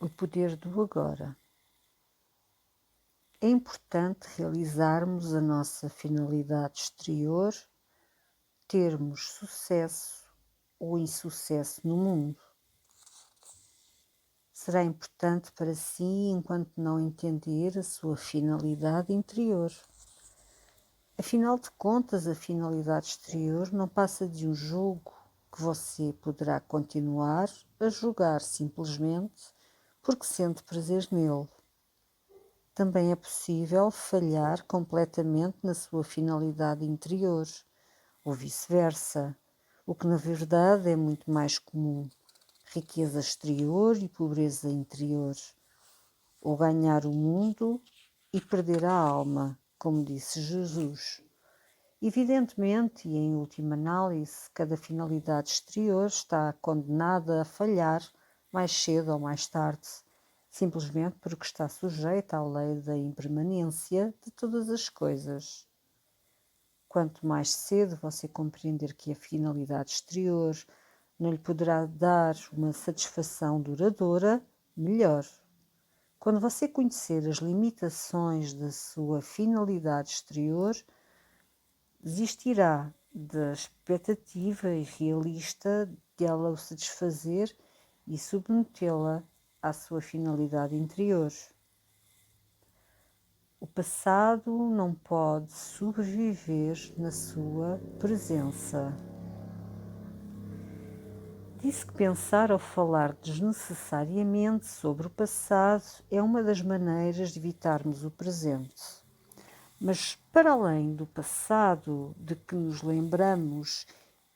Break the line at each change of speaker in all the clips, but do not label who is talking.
o poder do agora. É importante realizarmos a nossa finalidade exterior, termos sucesso ou insucesso no mundo. Será importante para si enquanto não entender a sua finalidade interior. Afinal de contas, a finalidade exterior não passa de um jogo que você poderá continuar a jogar simplesmente porque sente prazer nele. Também é possível falhar completamente na sua finalidade interior, ou vice-versa, o que na verdade é muito mais comum. Riqueza exterior e pobreza interior, ou ganhar o mundo e perder a alma, como disse Jesus. Evidentemente, e em última análise, cada finalidade exterior está condenada a falhar mais cedo ou mais tarde, simplesmente porque está sujeita à lei da impermanência de todas as coisas. Quanto mais cedo você compreender que a finalidade exterior não lhe poderá dar uma satisfação duradoura, melhor. Quando você conhecer as limitações da sua finalidade exterior, desistirá da expectativa irrealista de ela o satisfazer e submetê-la à sua finalidade interior. O passado não pode sobreviver na sua presença. Disse que pensar ou falar desnecessariamente sobre o passado é uma das maneiras de evitarmos o presente. Mas, para além do passado de que nos lembramos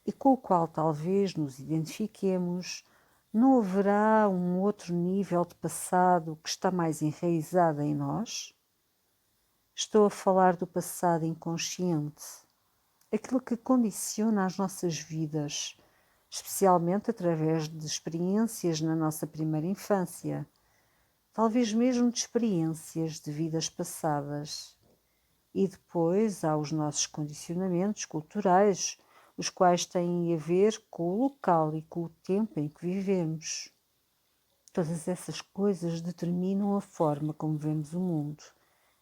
e com o qual talvez nos identifiquemos, não haverá um outro nível de passado que está mais enraizado em nós? Estou a falar do passado inconsciente, aquilo que condiciona as nossas vidas, especialmente através de experiências na nossa primeira infância, talvez mesmo de experiências de vidas passadas. E depois há os nossos condicionamentos culturais, os quais têm a ver com o local e com o tempo em que vivemos. Todas essas coisas determinam a forma como vemos o mundo,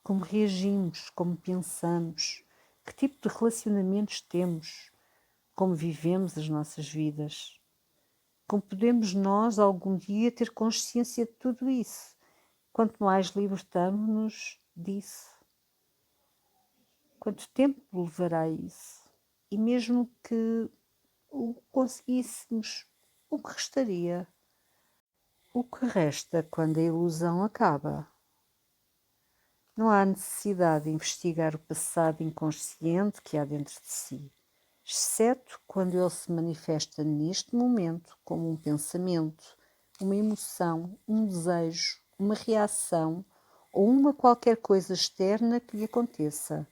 como reagimos, como pensamos, que tipo de relacionamentos temos, como vivemos as nossas vidas. Como podemos nós algum dia ter consciência de tudo isso, quanto mais libertamos-nos disso? Quanto tempo levará isso? E mesmo que o conseguíssemos, o que restaria? O que resta quando a ilusão acaba? Não há necessidade de investigar o passado inconsciente que há dentro de si, exceto quando ele se manifesta neste momento como um pensamento, uma emoção, um desejo, uma reação ou uma qualquer coisa externa que lhe aconteça.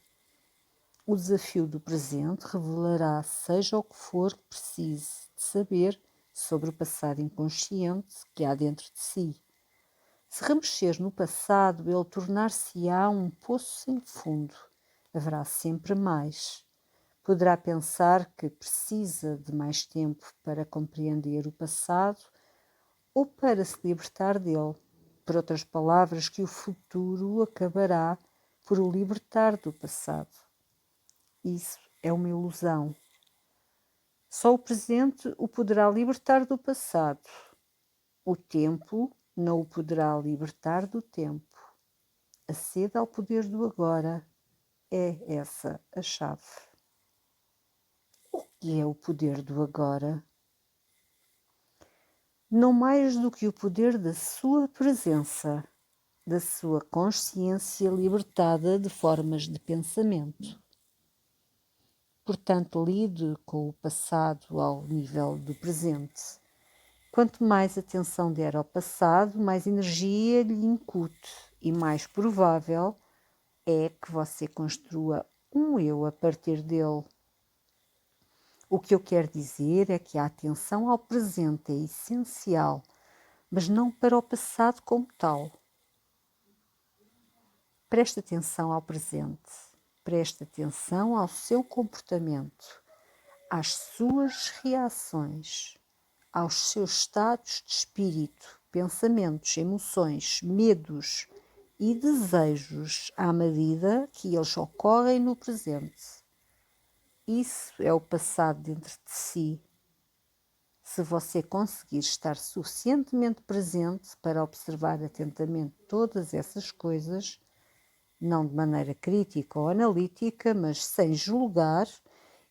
O desafio do presente revelará seja o que for que precise de saber sobre o passado inconsciente que há dentro de si. Se remexer no passado, ele tornar-se-á um poço sem fundo. Haverá sempre mais. Poderá pensar que precisa de mais tempo para compreender o passado ou para se libertar dele. Por outras palavras, que o futuro acabará por o libertar do passado. Isso é uma ilusão. Só o presente o poderá libertar do passado. O tempo não o poderá libertar do tempo. A sede ao poder do agora é essa a chave. O que é o poder do agora? Não mais do que o poder da sua presença, da sua consciência libertada de formas de pensamento. Portanto, lide com o passado ao nível do presente. Quanto mais atenção der ao passado, mais energia lhe incute e mais provável é que você construa um eu a partir dele. O que eu quero dizer é que a atenção ao presente é essencial, mas não para o passado como tal. Preste atenção ao presente, preste atenção ao seu comportamento, às suas reações, aos seus estados de espírito pensamentos, emoções, medos e desejos à medida que eles ocorrem no presente. Isso é o passado dentro de si. Se você conseguir estar suficientemente presente para observar atentamente todas essas coisas, não de maneira crítica ou analítica, mas sem julgar,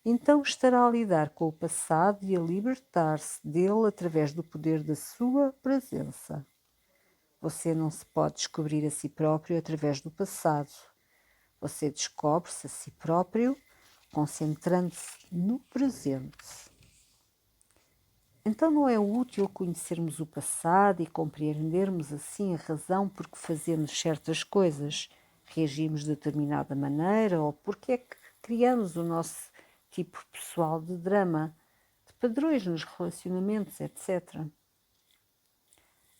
então estará a lidar com o passado e a libertar-se dele através do poder da sua presença. Você não se pode descobrir a si próprio através do passado. Você descobre-se a si próprio concentrando-se no presente. Então não é útil conhecermos o passado e compreendermos assim a razão por que fazemos certas coisas, reagimos de determinada maneira ou porque é que criamos o nosso tipo pessoal de drama, de padrões nos relacionamentos, etc.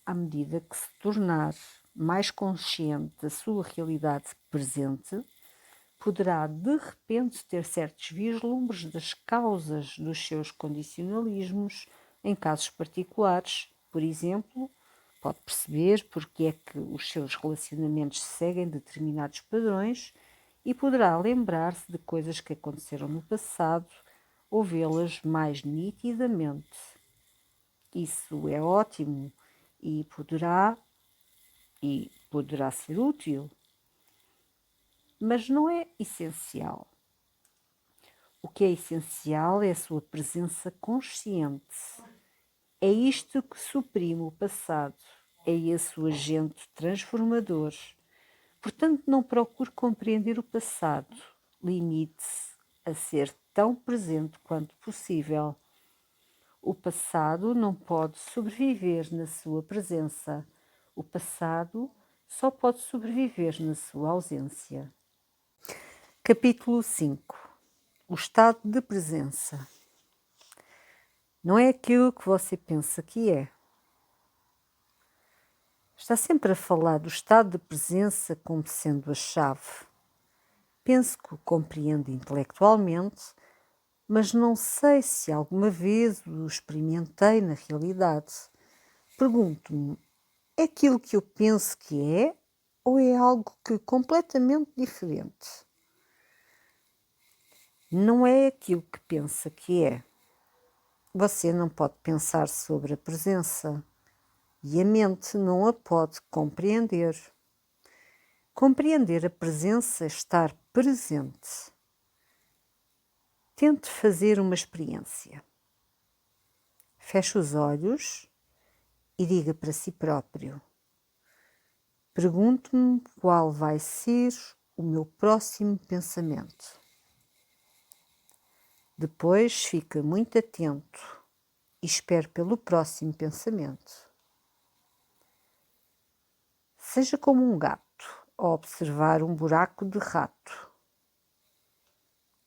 À medida que se tornar mais consciente da sua realidade presente, poderá de repente ter certos vislumbres das causas dos seus condicionalismos em casos particulares. Por exemplo, pode perceber porque é que os seus relacionamentos seguem determinados padrões e poderá lembrar-se de coisas que aconteceram no passado ou vê-las mais nitidamente. Isso é ótimo e poderá ser útil, mas não é essencial. O que é essencial é a sua presença consciente. É isto que suprime o passado, é esse o agente transformador. Portanto, não procure compreender o passado, limite-se a ser tão presente quanto possível. O passado não pode sobreviver na sua presença. O passado só pode sobreviver na sua ausência. Capítulo 5. O estado de presença. Não é aquilo que você pensa que é. Está sempre a falar do estado de presença como sendo a chave. Penso que o compreendo intelectualmente, mas não sei se alguma vez o experimentei na realidade. Pergunto-me, é aquilo que eu penso que é ou é algo que completamente diferente? Não é aquilo que pensa que é. Você não pode pensar sobre a presença e a mente não a pode compreender. Compreender a presença é estar presente. Tente fazer uma experiência. Feche os olhos e diga para si próprio: pergunto-me qual vai ser o meu próximo pensamento. Depois fique muito atento e espere pelo próximo pensamento. Seja como um gato a observar um buraco de rato.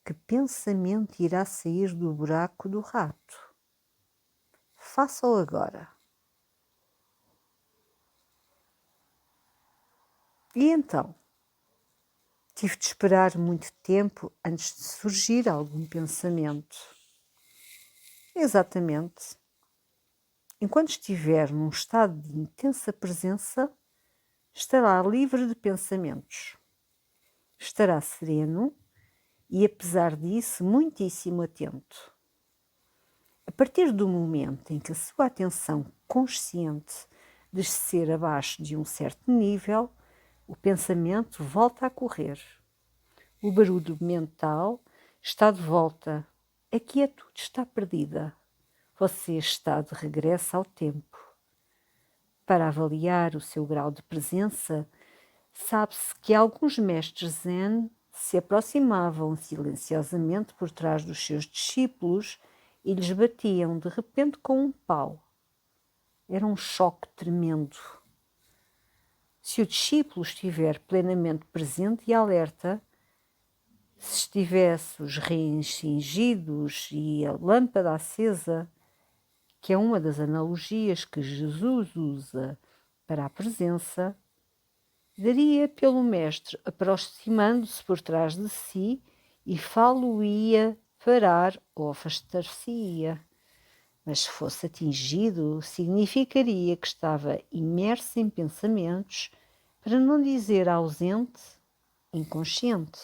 Que pensamento irá sair do buraco do rato? Faça-o agora. E então? Tive de esperar muito tempo antes de surgir algum pensamento. Exatamente. Enquanto estiver num estado de intensa presença, estará livre de pensamentos. Estará sereno e, apesar disso, muitíssimo atento. A partir do momento em que a sua atenção consciente descer abaixo de um certo nível, o pensamento volta a correr. O barulho mental está de volta. A quietude está perdida. Você está de regresso ao tempo. Para avaliar o seu grau de presença, sabe-se que alguns mestres Zen se aproximavam silenciosamente por trás dos seus discípulos e lhes batiam de repente com um pau. Era um choque tremendo. Se o discípulo estiver plenamente presente e alerta, se estivesse os rins cingidos e a lâmpada acesa, que é uma das analogias que Jesus usa para a presença, daria pelo mestre aproximando-se por trás de si e falo-ia parar ou afastar-se-ia. mas se fosse atingido, significaria que estava imerso em pensamentos, para não dizer ausente, inconsciente.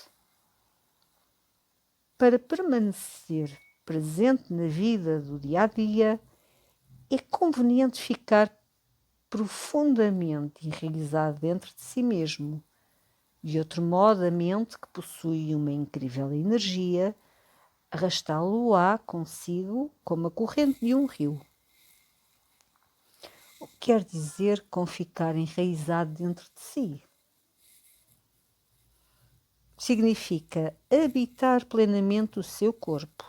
Para permanecer presente na vida do dia a dia, é conveniente ficar profundamente enraizado dentro de si mesmo. De outro modo, a mente, que possui uma incrível energia, arrastá-lo-á consigo como a corrente de um rio. O que quer dizer com ficar enraizado dentro de si? Significa habitar plenamente o seu corpo,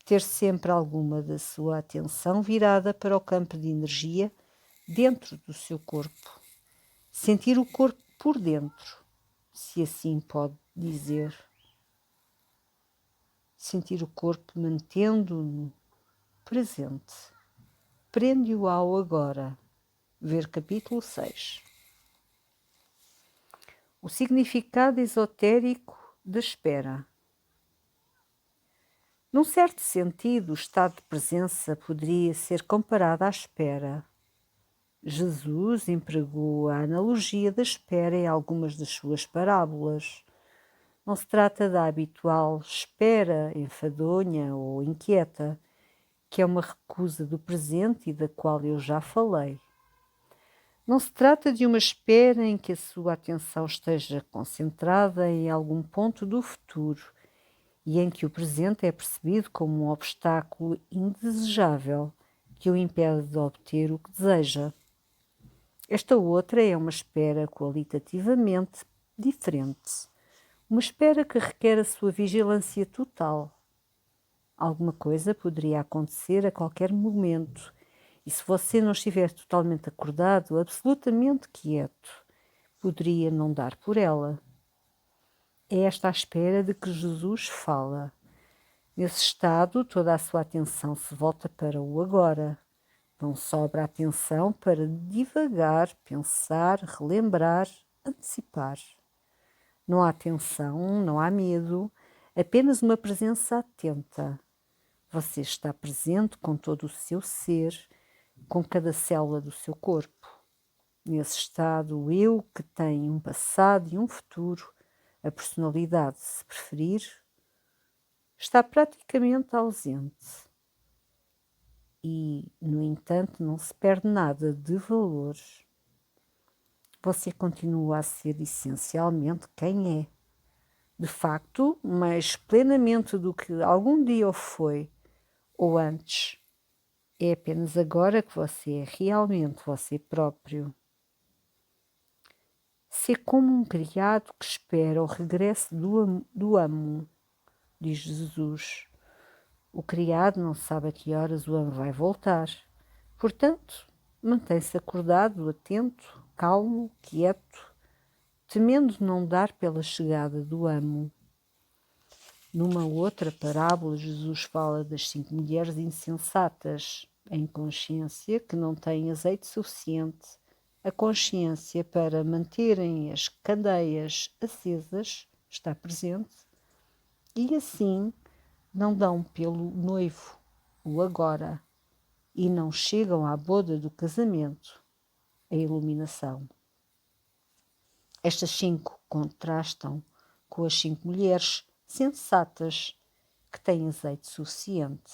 ter sempre alguma da sua atenção virada para o campo de energia dentro do seu corpo, sentir o corpo por dentro, se assim pode dizer. Sentir o corpo mantendo-no presente. Prende-o ao agora. Ver capítulo 6. O significado esotérico da espera. Num certo sentido, o estado de presença poderia ser comparado à espera. Jesus empregou a analogia da espera em algumas das suas parábolas. Não se trata da habitual espera enfadonha ou inquieta, que é uma recusa do presente e da qual eu já falei. Não se trata de uma espera em que a sua atenção esteja concentrada em algum ponto do futuro e em que o presente é percebido como um obstáculo indesejável que o impede de obter o que deseja. Esta outra é uma espera qualitativamente diferente, uma espera que requer a sua vigilância total. Alguma coisa poderia acontecer a qualquer momento, e se você não estiver totalmente acordado, absolutamente quieto, poderia não dar por ela. É esta a espera de que Jesus fala. Nesse estado, toda a sua atenção se volta para o agora. Não sobra atenção para divagar, pensar, relembrar, antecipar. Não há tensão, não há medo, apenas uma presença atenta. Você está presente com todo o seu ser, com cada célula do seu corpo. Nesse estado, o eu que tem um passado e um futuro, a personalidade, se preferir, está praticamente ausente. E, no entanto, não se perde nada de valor. Você continua a ser essencialmente quem é. De facto, mais plenamente do que algum dia o foi, ou antes. É apenas agora que você é realmente você próprio. Ser como um criado que espera o regresso do amo, diz Jesus. O criado não sabe a que horas o amo vai voltar. Portanto, mantém-se acordado, atento, calmo, quieto, temendo não dar pela chegada do amo. Numa outra parábola, Jesus fala das 5 mulheres insensatas, em consciência, que não têm azeite suficiente, a consciência para manterem as candeias acesas está presente, e assim não dão pelo noivo, o agora, e não chegam à boda do casamento, a iluminação. Estas 5 contrastam com as 5 mulheres sensatas que têm azeite suficiente.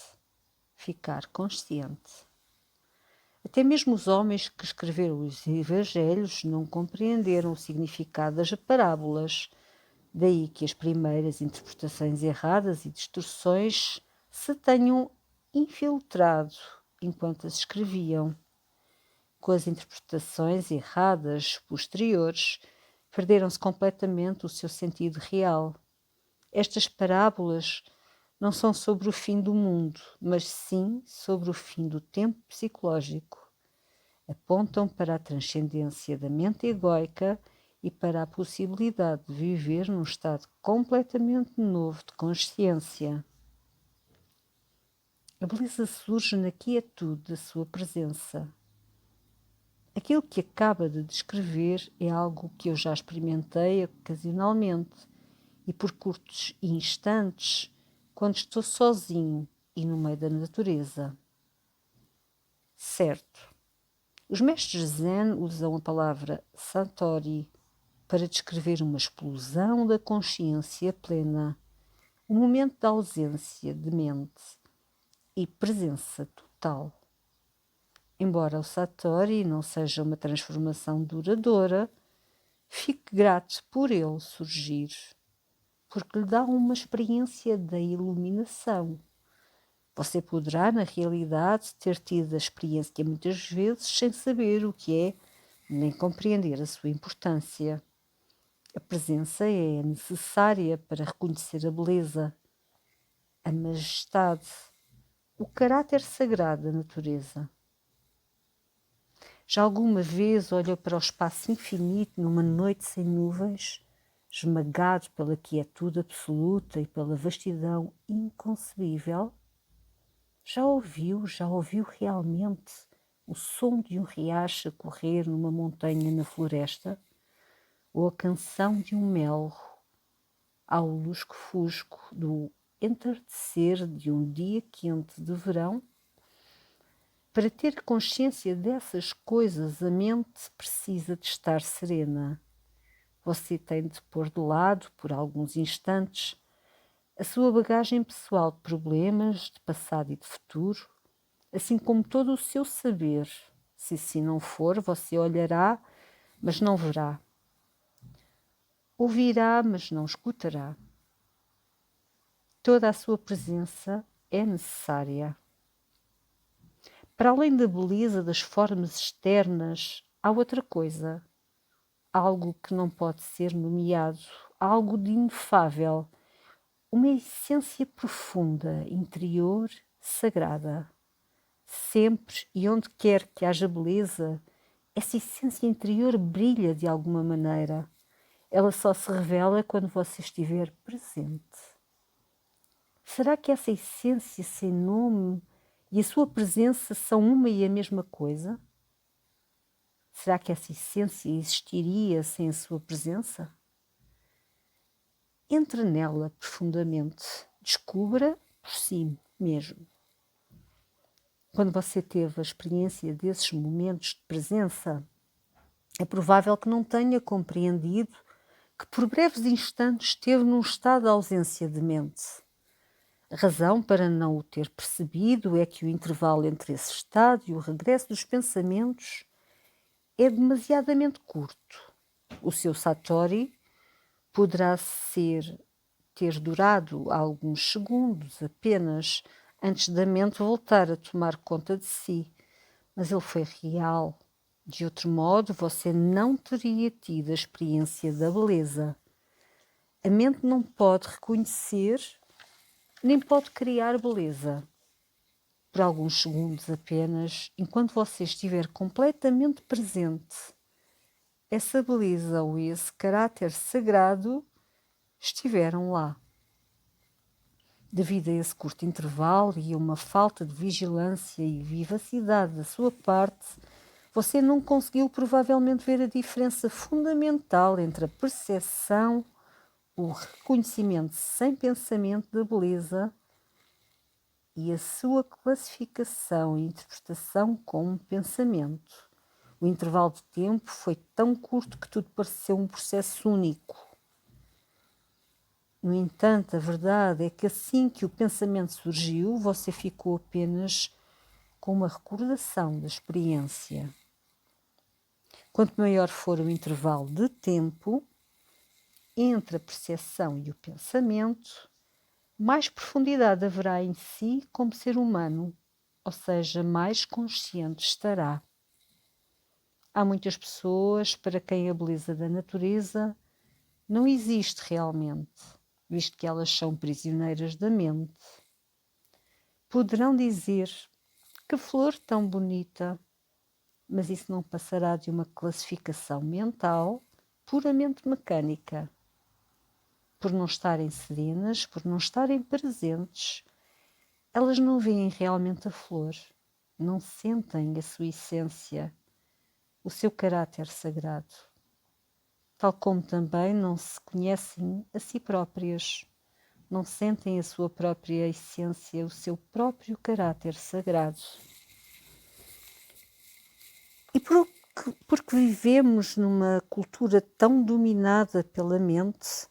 Ficar consciente. Até mesmo os homens que escreveram os evangelhos não compreenderam o significado das parábolas, daí que as primeiras interpretações erradas e distorções se tenham infiltrado enquanto as escreviam. Com as interpretações erradas posteriores, perderam-se completamente o seu sentido real. Estas parábolas não são sobre o fim do mundo, mas sim sobre o fim do tempo psicológico. Apontam para a transcendência da mente egóica e para a possibilidade de viver num estado completamente novo de consciência. A beleza surge na quietude da sua presença. Aquilo que acaba de descrever é algo que eu já experimentei ocasionalmente e por curtos instantes, quando estou sozinho e no meio da natureza. Certo. Os mestres Zen usam a palavra Satori para descrever uma explosão da consciência plena, um momento de ausência de mente e presença total. Embora o Satori não seja uma transformação duradoura, fique grato por ele surgir, porque lhe dá uma experiência da iluminação. Você poderá, na realidade, ter tido a experiência muitas vezes sem saber o que é, nem compreender a sua importância. A presença é necessária para reconhecer a beleza, a majestade, o caráter sagrado da natureza. Já alguma vez olhou para o espaço infinito numa noite sem nuvens, esmagado pela quietude absoluta e pela vastidão inconcebível? Já ouviu realmente o som de um riacho a correr numa montanha na floresta? Ou a canção de um melro ao lusco-fusco do entardecer de um dia quente de verão? Para ter consciência dessas coisas, a mente precisa de estar serena. Você tem de pôr de lado, por alguns instantes, a sua bagagem pessoal de problemas, de passado e de futuro, assim como todo o seu saber. Se assim não for, você olhará, mas não verá. Ouvirá, mas não escutará. Toda a sua presença é necessária. Para além da beleza das formas externas, há outra coisa, algo que não pode ser nomeado, algo de inefável, uma essência profunda, interior, sagrada. Sempre e onde quer que haja beleza, essa essência interior brilha de alguma maneira. Ela só se revela quando você estiver presente. Será que essa essência sem nome e a sua presença são uma e a mesma coisa? Será que essa essência existiria sem a sua presença? Entre nela profundamente, descubra por si mesmo. Quando você teve a experiência desses momentos de presença, é provável que não tenha compreendido que por breves instantes esteve num estado de ausência de mente. A razão para não o ter percebido é que o intervalo entre esse estado e o regresso dos pensamentos é demasiadamente curto. O seu Satori poderá ter durado alguns segundos apenas antes da mente voltar a tomar conta de si, mas ele foi real. De outro modo, você não teria tido a experiência da beleza. A mente não pode reconhecer nem pode criar beleza. Por alguns segundos apenas, enquanto você estiver completamente presente, essa beleza ou esse caráter sagrado estiveram lá. Devido a esse curto intervalo e a uma falta de vigilância e vivacidade da sua parte, você não conseguiu provavelmente ver a diferença fundamental entre a percepção, o reconhecimento sem pensamento da beleza e a sua classificação e interpretação como pensamento. O intervalo de tempo foi tão curto que tudo pareceu um processo único. No entanto, a verdade é que assim que o pensamento surgiu, você ficou apenas com uma recordação da experiência. Quanto maior for o intervalo de tempo entre a percepção e o pensamento, mais profundidade haverá em si como ser humano, ou seja, mais consciente estará. Há muitas pessoas para quem a beleza da natureza não existe realmente, visto que elas são prisioneiras da mente. Poderão dizer: que flor tão bonita, mas isso não passará de uma classificação mental puramente mecânica. Por não estarem serenas, por não estarem presentes, elas não veem realmente a flor, não sentem a sua essência, o seu caráter sagrado, tal como também não se conhecem a si próprias, não sentem a sua própria essência, o seu próprio caráter sagrado. E porque vivemos numa cultura tão dominada pela mente,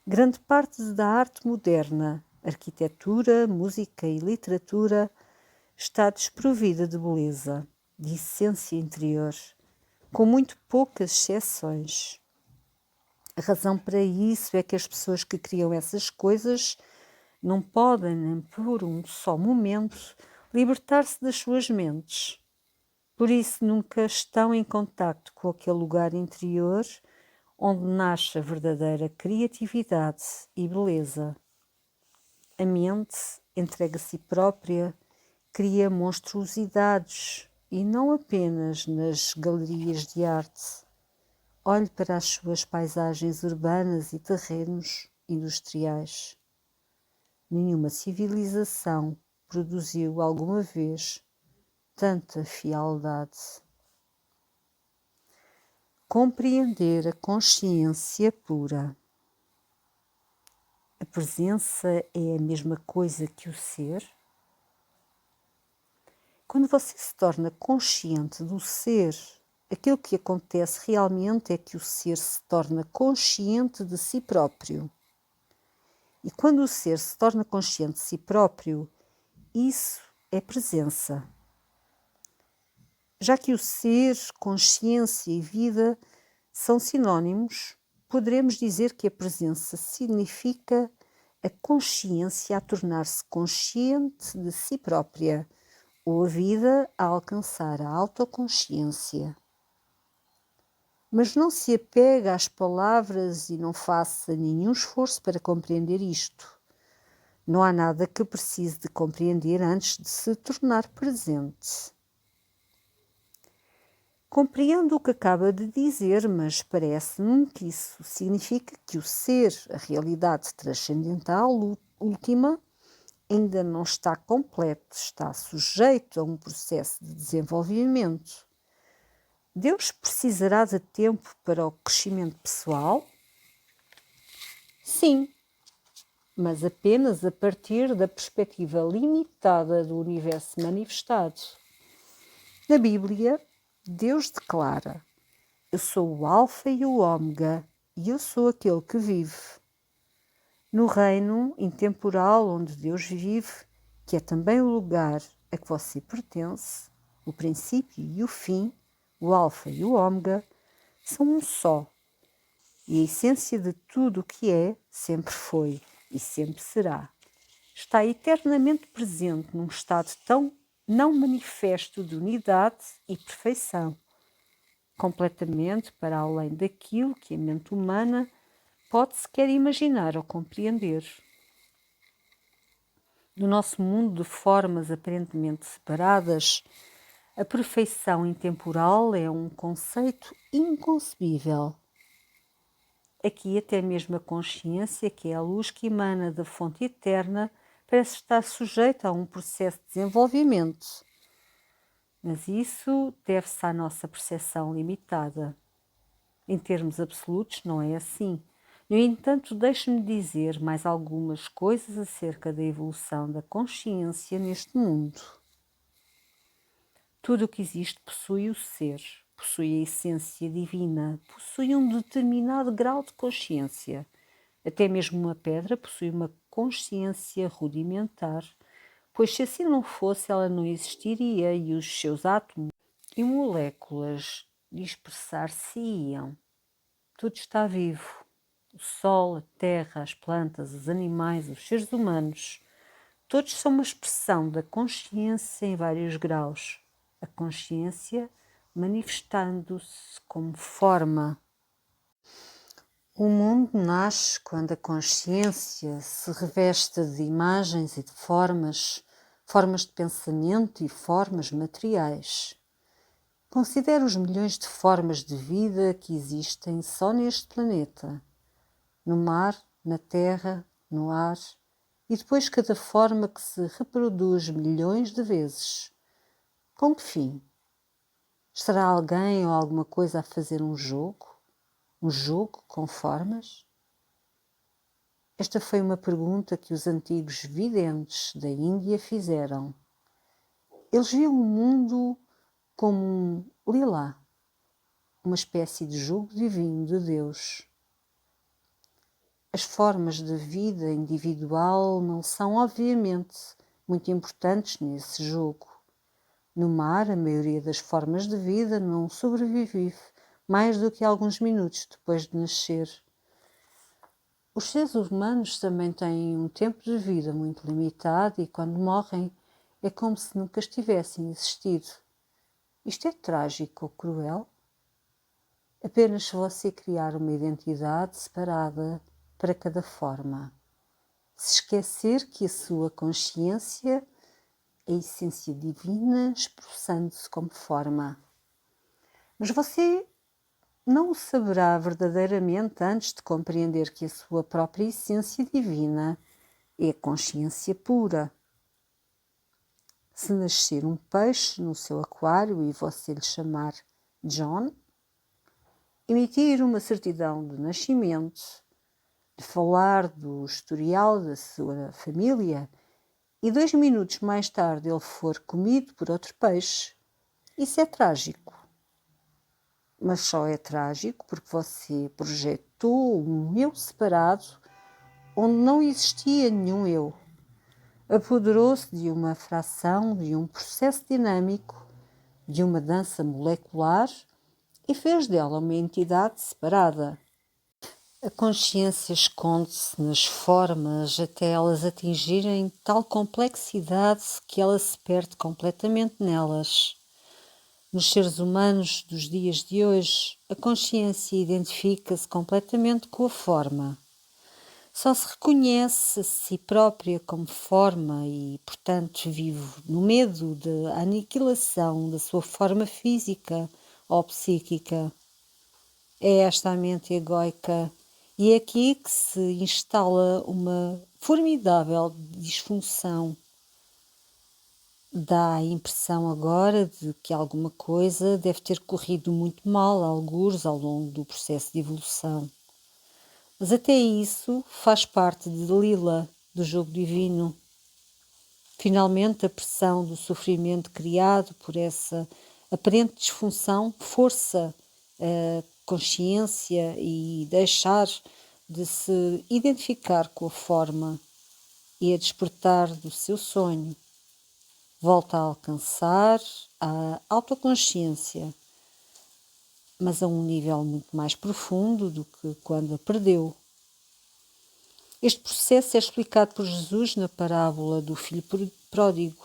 grande parte da arte moderna, arquitetura, música e literatura, está desprovida de beleza, de essência interior, com muito poucas exceções. A razão para isso é que as pessoas que criam essas coisas não podem, nem por um só momento, libertar-se das suas mentes. Por isso nunca estão em contacto com aquele lugar interior onde nasce a verdadeira criatividade e beleza. A mente, entregue a si própria, cria monstruosidades e não apenas nas galerias de arte. Olhe para as suas paisagens urbanas e terrenos industriais. Nenhuma civilização produziu alguma vez tanta fialdade. Compreender a consciência pura. A presença é a mesma coisa que o ser? Quando você se torna consciente do ser, aquilo que acontece realmente é que o ser se torna consciente de si próprio. E quando o ser se torna consciente de si próprio, isso é presença. Já que o ser, consciência e vida são sinónimos, poderemos dizer que a presença significa a consciência a tornar-se consciente de si própria, ou a vida a alcançar a autoconsciência. Mas não se apega às palavras e não faça nenhum esforço para compreender isto. Não há nada que precise de compreender antes de se tornar presente. Compreendo o que acaba de dizer, mas parece-me que isso significa que o ser, a realidade transcendental, última, ainda não está completo, está sujeito a um processo de desenvolvimento. Deus precisará de tempo para o crescimento pessoal? Sim, mas apenas a partir da perspectiva limitada do universo manifestado. Na Bíblia, Deus declara: eu sou o Alfa e o Ômega, e eu sou aquele que vive. No reino intemporal onde Deus vive, que é também o lugar a que você pertence, o princípio e o fim, o Alfa e o Ômega, são um só. E a essência de tudo o que é, sempre foi e sempre será. Está eternamente presente num estado tão não manifesto de unidade e perfeição, completamente para além daquilo que a mente humana pode sequer imaginar ou compreender. No nosso mundo de formas aparentemente separadas, a perfeição intemporal é um conceito inconcebível. Aqui até mesmo a consciência, que é a luz que emana da fonte eterna, parece estar sujeita a um processo de desenvolvimento. Mas isso deve-se à nossa percepção limitada. Em termos absolutos, não é assim. No entanto, deixe-me dizer mais algumas coisas acerca da evolução da consciência neste mundo. Tudo o que existe possui o ser, possui a essência divina, possui um determinado grau de consciência. Até mesmo uma pedra possui uma consciência rudimentar, pois se assim não fosse, ela não existiria e os seus átomos e moléculas dispersar-se-iam. Tudo está vivo. O sol, a terra, as plantas, os animais, os seres humanos, todos são uma expressão da consciência em vários graus. A consciência manifestando-se como forma. O mundo nasce quando a consciência se reveste de imagens e de formas, formas de pensamento e formas materiais. Considere os milhões de formas de vida que existem só neste planeta. No mar, na terra, no ar, e depois cada forma que se reproduz milhões de vezes. Com que fim? Estará alguém ou alguma coisa a fazer um jogo? Um jogo com formas? Esta foi uma pergunta que os antigos videntes da Índia fizeram. Eles viam o mundo como Lila, uma espécie de jugo divino de Deus. As formas de vida individual não são, obviamente, muito importantes nesse jogo. No mar, a maioria das formas de vida não sobrevive mais do que alguns minutos depois de nascer. Os seres humanos também têm um tempo de vida muito limitado e quando morrem é como se nunca tivessem existido. Isto é trágico ou cruel? Apenas se você criar uma identidade separada para cada forma. Se esquecer que a sua consciência é a essência divina expressando-se como forma. Mas você não o saberá verdadeiramente antes de compreender que a sua própria essência divina é a consciência pura. Se nascer um peixe no seu aquário e você lhe chamar John, emitir uma certidão de nascimento, de falar do historial da sua família e 2 minutos mais tarde ele for comido por outro peixe, isso é trágico. Mas só é trágico porque você projetou um eu separado onde não existia nenhum eu. Apoderou-se de uma fração, de um processo dinâmico, de uma dança molecular e fez dela uma entidade separada. A consciência esconde-se nas formas até elas atingirem tal complexidade que ela se perde completamente nelas. Nos seres humanos dos dias de hoje, a consciência identifica-se completamente com a forma. Só se reconhece a si própria como forma e, portanto, vive no medo da aniquilação da sua forma física ou psíquica. É esta a mente egóica e é aqui que se instala uma formidável disfunção. Dá a impressão agora de que alguma coisa deve ter corrido muito mal, algures, ao longo do processo de evolução. Mas até isso faz parte de Lila, do jogo divino. Finalmente, a pressão do sofrimento criado por essa aparente disfunção força a consciência e deixar de se identificar com a forma e a despertar do seu sonho. Volta a alcançar a autoconsciência, mas a um nível muito mais profundo do que quando a perdeu. Este processo é explicado por Jesus na parábola do filho pródigo,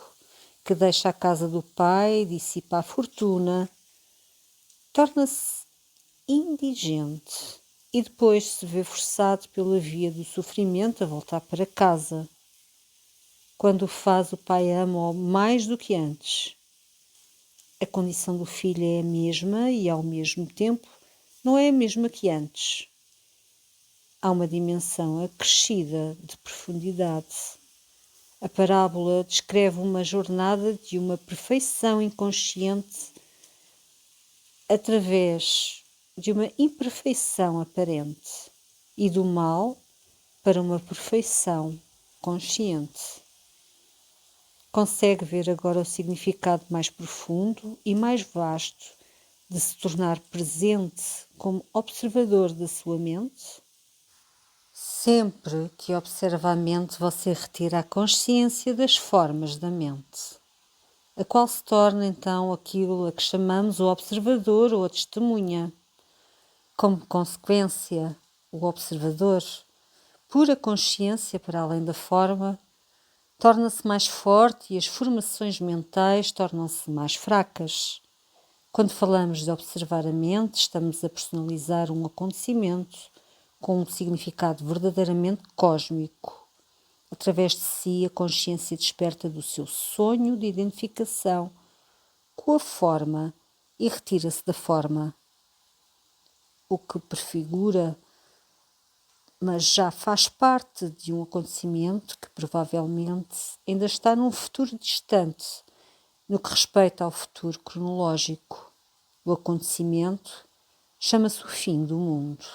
que deixa a casa do pai, dissipa a fortuna, torna-se indigente e depois se vê forçado pela via do sofrimento a voltar para casa. Quando o faz, o pai ama-o mais do que antes. A condição do filho é a mesma e, ao mesmo tempo, não é a mesma que antes. Há uma dimensão acrescida de profundidade. A parábola descreve uma jornada de uma perfeição inconsciente através de uma imperfeição aparente e do mal para uma perfeição consciente. Consegue ver agora o significado mais profundo e mais vasto de se tornar presente como observador da sua mente? Sempre que observa a mente, você retira a consciência das formas da mente, a qual se torna então aquilo a que chamamos o observador ou a testemunha. Como consequência, o observador, pura consciência para além da forma, torna-se mais forte e as formações mentais tornam-se mais fracas. Quando falamos de observar a mente, estamos a personalizar um acontecimento com um significado verdadeiramente cósmico. Através de si, a consciência desperta do seu sonho de identificação com a forma e retira-se da forma, o que prefigura, mas já faz parte de um acontecimento que provavelmente ainda está num futuro distante, no que respeita ao futuro cronológico. O acontecimento chama-se o fim do mundo.